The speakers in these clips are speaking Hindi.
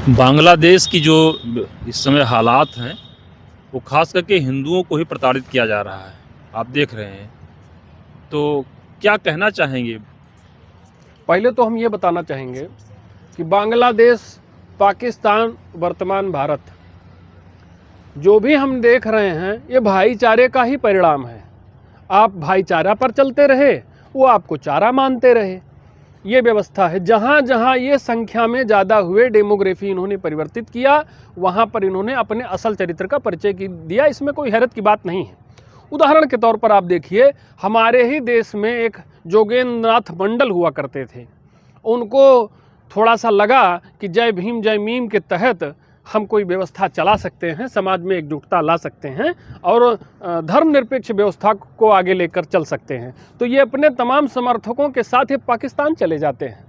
बांग्लादेश की जो इस समय हालात हैं, वो ख़ास करके हिंदुओं को ही प्रताड़ित किया जा रहा है, आप देख रहे हैं। तो क्या कहना चाहेंगे? पहले तो हम ये बताना चाहेंगे कि बांग्लादेश, पाकिस्तान, वर्तमान भारत, जो भी हम देख रहे हैं ये भाईचारे का ही परिणाम है। आप भाईचारा पर चलते रहे, वो आपको चारा मानते रहे। ये व्यवस्था है। जहाँ जहाँ ये संख्या में ज़्यादा हुए, डेमोग्राफी इन्होंने परिवर्तित किया, वहाँ पर इन्होंने अपने असल चरित्र का परिचय दिया। इसमें कोई हैरत की बात नहीं है। उदाहरण के तौर पर आप देखिए, हमारे ही देश में एक जोगेंद्र नाथ मंडल हुआ करते थे। उनको थोड़ा सा लगा कि जय भीम जय मीम के तहत हम कोई व्यवस्था चला सकते हैं, समाज में एकजुटता ला सकते हैं और धर्मनिरपेक्ष व्यवस्था को आगे लेकर चल सकते हैं। तो ये अपने तमाम समर्थकों के साथ ये पाकिस्तान चले जाते हैं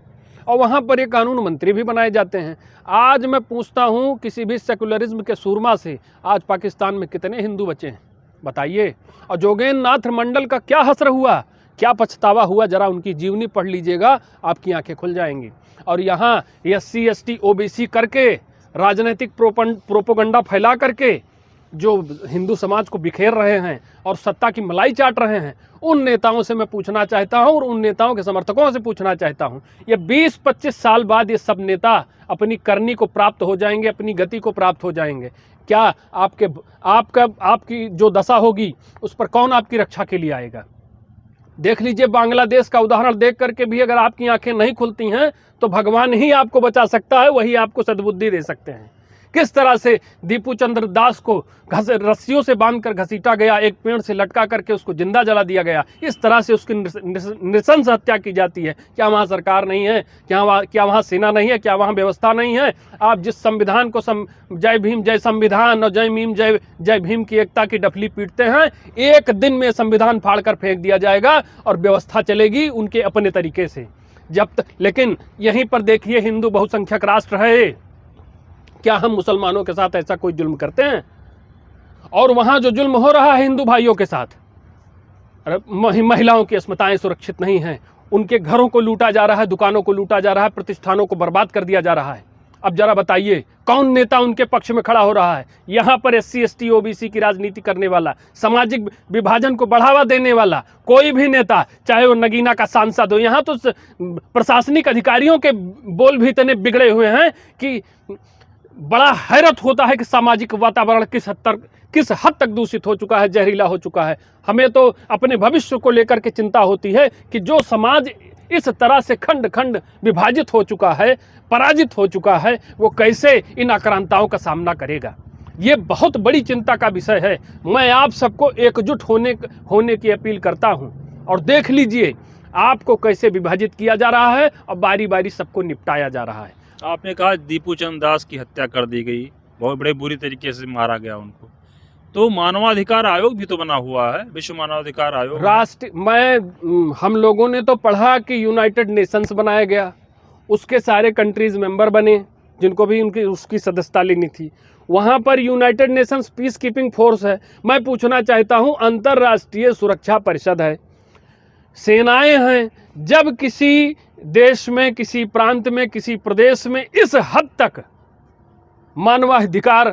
और वहाँ पर ये कानून मंत्री भी बनाए जाते हैं। आज मैं पूछता हूँ किसी भी सेकुलरिज्म के सूरमा से, आज पाकिस्तान में कितने हिंदू बचे हैं बताइए? और जोगेंद्र नाथ मंडल का क्या हसर हुआ, क्या पछतावा हुआ, जरा उनकी जीवनी पढ़ लीजिएगा, आपकी आंखें खुल जाएंगी। और यहाँ SC ST OBC करके राजनीतिक प्रोपोगंडा फैला करके जो हिंदू समाज को बिखेर रहे हैं और सत्ता की मलाई चाट रहे हैं, उन नेताओं से मैं पूछना चाहता हूं और उन नेताओं के समर्थकों से पूछना चाहता हूं, ये 20-25 साल बाद ये सब नेता अपनी करनी को प्राप्त हो जाएंगे, अपनी गति को प्राप्त हो जाएंगे। क्या आपकी जो दशा होगी उस पर कौन आपकी रक्षा के लिए आएगा? देख लीजिए, बांग्लादेश का उदाहरण देख करके भी अगर आपकी आंखें नहीं खुलती हैं तो भगवान ही आपको बचा सकता है, वही आपको सद्बुद्धि दे सकते हैं। किस तरह से दीपू चंद्र दास को रस्सियों से बांधकर घसीटा गया, एक पेड़ से लटका करके उसको जिंदा जला दिया गया, इस तरह से उसकी नृशंस हत्या की जाती है। क्या वहाँ सरकार नहीं है? क्या वहाँ सेना नहीं है? क्या वहाँ व्यवस्था नहीं है? आप जिस संविधान को जय भीम जय संविधान और जय मीम जय भीम की एकता की डफली पीटते हैं, एक दिन में संविधान फाड़ कर फेंक दिया जाएगा और व्यवस्था चलेगी उनके अपने तरीके से। लेकिन यहीं पर देखिए, हिंदू बहुसंख्यक राष्ट्र है, क्या हम मुसलमानों के साथ ऐसा कोई जुल्म करते हैं? और वहां जो जुल्म हो रहा है हिंदू भाइयों के साथ, महिलाओं की अस्मिताएं सुरक्षित नहीं हैं, उनके घरों को लूटा जा रहा है, दुकानों को लूटा जा रहा है, प्रतिष्ठानों को बर्बाद कर दिया जा रहा है। अब जरा बताइए, कौन नेता उनके पक्ष में खड़ा हो रहा है? यहाँ पर SC ST OBC की राजनीति करने वाला, सामाजिक विभाजन को बढ़ावा देने वाला कोई भी नेता, चाहे वो नगीना का सांसद हो, यहाँ तो प्रशासनिक अधिकारियों के बोल भी इतने बिगड़े हुए हैं कि बड़ा हैरत होता है कि सामाजिक वातावरण किस हद तक दूषित हो चुका है, जहरीला हो चुका है। हमें तो अपने भविष्य को लेकर के चिंता होती है कि जो समाज इस तरह से खंड खंड विभाजित हो चुका है, पराजित हो चुका है, वो कैसे इन आक्रांताओं का सामना करेगा। ये बहुत बड़ी चिंता का विषय है। मैं आप सबको एकजुट होने की अपील करता हूँ और देख लीजिए आपको कैसे विभाजित किया जा रहा है और बारी बारी सबको निपटाया जा रहा है। आपने कहा दीपू चंद्र दास की हत्या कर दी गई, बहुत बड़े बुरी तरीके से मारा गया उनको, तो मानवाधिकार आयोग भी तो बना हुआ है, विश्व मानवाधिकार आयोग। हम लोगों ने तो पढ़ा कि यूनाइटेड नेशंस बनाया गया, उसके सारे कंट्रीज मेंबर बने जिनको भी उसकी सदस्यता लेनी थी। वहाँ पर United Nations peace keeping force है। मैं पूछना चाहता हूँ, अंतर्राष्ट्रीय सुरक्षा परिषद है, सेनाएं हैं। जब किसी देश में, किसी प्रांत में, किसी प्रदेश में इस हद तक मानवाधिकार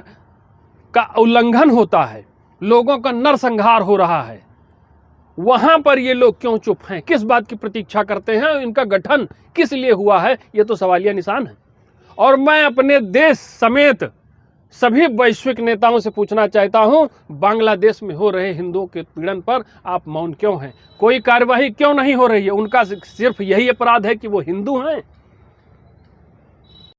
का उल्लंघन होता है, लोगों का नरसंहार हो रहा है, वहां पर ये लोग क्यों चुप हैं? किस बात की प्रतीक्षा करते हैं? इनका गठन किस लिए हुआ है? ये तो सवालिया निशान है। और मैं अपने देश समेत सभी वैश्विक नेताओं से पूछना चाहता हूं, बांग्लादेश में हो रहे हिंदुओं के पीड़न पर आप मौन क्यों हैं? कोई कार्यवाही क्यों नहीं हो रही है? उनका सिर्फ यही अपराध है कि वो हिंदू हैं?